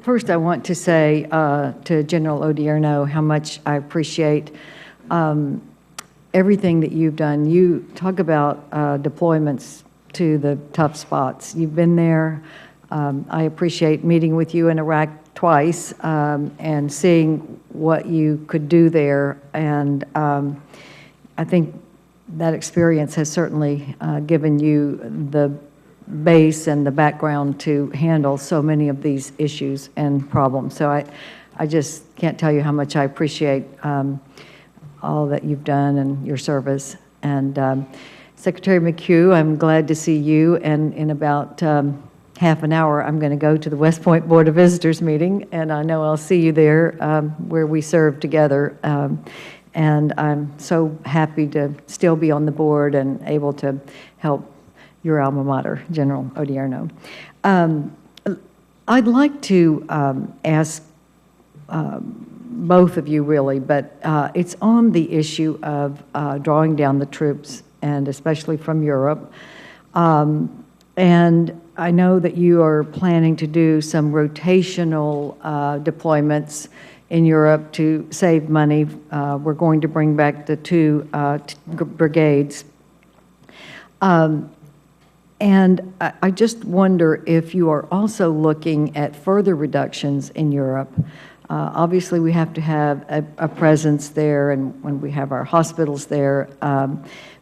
first I want to say to General Odierno how much I appreciate everything that you've done. You talk about deployments to the tough spots. You've been there. I appreciate meeting with you in Iraq twice and seeing what you could do there. And I think that experience has certainly given you the base and the background to handle so many of these issues and problems. So I just can't tell you how much I appreciate all that you've done and your service. And Secretary McHugh, I'm glad to see you. And in about half an hour, I'm going to go to the West Point Board of Visitors meeting, and I know I'll see you there where we serve together. And I'm so happy to still be on the board and able to help your alma mater, General Odierno. I'd like to ask both of you, really, but it's on the issue of drawing down the troops, and especially from Europe. And I know that you are planning to do some rotational deployments in Europe to save money. We're going to bring back the 2 brigades. And I just wonder if you are also looking at further reductions in Europe. Obviously, we have to have a presence there, and when we have our hospitals there,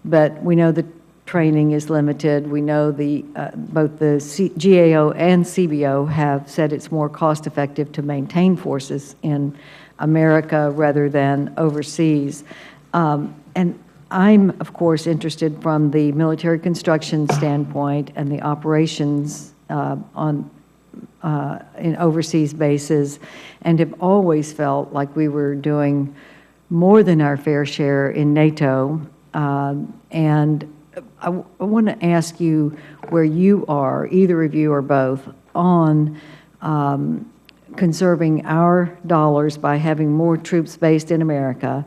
but we know the training is limited. We know both the GAO and CBO have said it's more cost-effective to maintain forces in America rather than overseas. And I'm, of course, interested from the military construction standpoint and the operations in overseas bases, and have always felt like we were doing more than our fair share in NATO. And I want to ask you where you are, either of you or both, on conserving our dollars by having more troops based in America,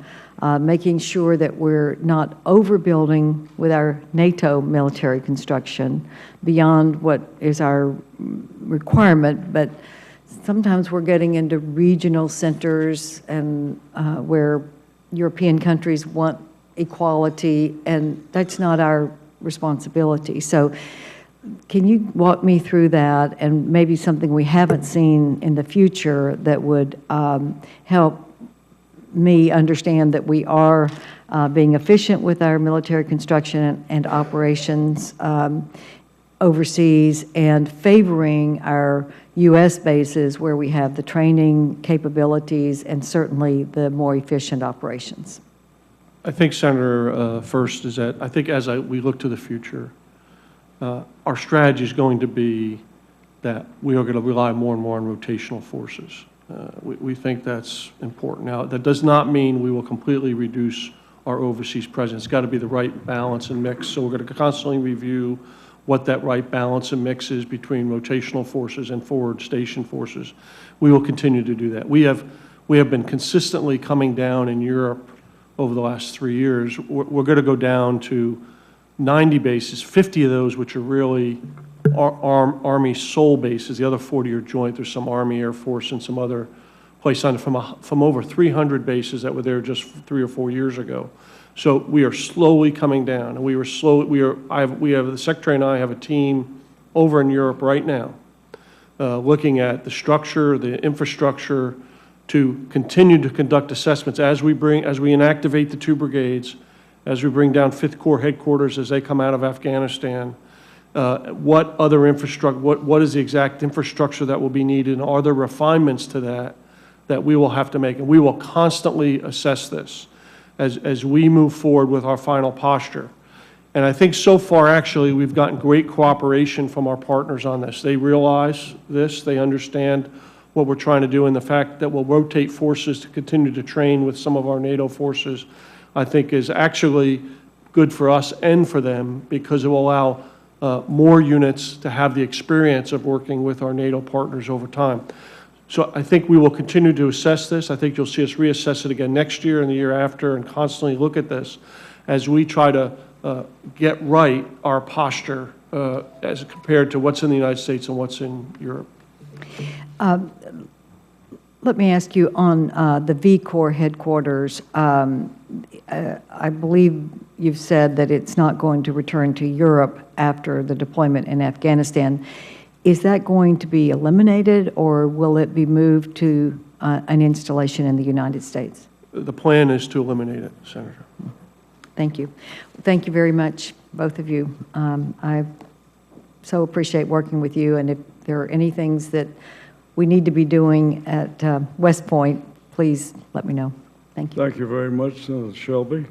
making sure that we're not overbuilding with our NATO military construction beyond what is our requirement, but sometimes we're getting into regional centers and where European countries want equality, and that's not our responsibility. So can you walk me through that, and maybe something we haven't seen in the future that would help me understand that we are being efficient with our military construction and operations overseas, and favoring our U.S. bases where we have the training capabilities and certainly the more efficient operations? I think, Senator, first is that I think as we look to the future, our strategy is going to be that we are going to rely more and more on rotational forces. We think that's important. Now, that does not mean we will completely reduce our overseas presence. It's got to be the right balance and mix. So we're going to constantly review what that right balance and mix is between rotational forces and forward station forces. We will continue to do that. We have been consistently coming down in Europe over the last 3 years. We're going to go down to 90 bases, 50 of those which are really Army sole bases. The other 40 are joint. There's some Army, Air Force, and some other place on it from over 300 bases that were there just 3 or 4 years ago. So we are slowly coming down, and the Secretary and I have a team over in Europe right now looking at the structure, the infrastructure, to continue to conduct assessments as we inactivate the 2 brigades, as we bring down 5th Corps headquarters as they come out of Afghanistan. What other infrastructure, what is the exact infrastructure that will be needed, and are there refinements to that we will have to make? And we will constantly assess this as we move forward with our final posture. And I think so far, actually, we've gotten great cooperation from our partners on this. They realize this, they understand what we're trying to do, and the fact that we'll rotate forces to continue to train with some of our NATO forces, I think is actually good for us and for them, because it will allow more units to have the experience of working with our NATO partners over time. So I think we will continue to assess this. I think you'll see us reassess it again next year and the year after, and constantly look at this as we try to get right our posture as compared to what's in the United States and what's in Europe. Let me ask you on the V Corps headquarters. I believe you've said that it's not going to return to Europe after the deployment in Afghanistan. Is that going to be eliminated, or will it be moved to an installation in the United States? The plan is to eliminate it, Senator. Thank you. Thank you very much, both of you. I so appreciate working with you, and if there are any things that we need to be doing at West Point, please let me know. Thank you. Thank you very much, Senator Shelby.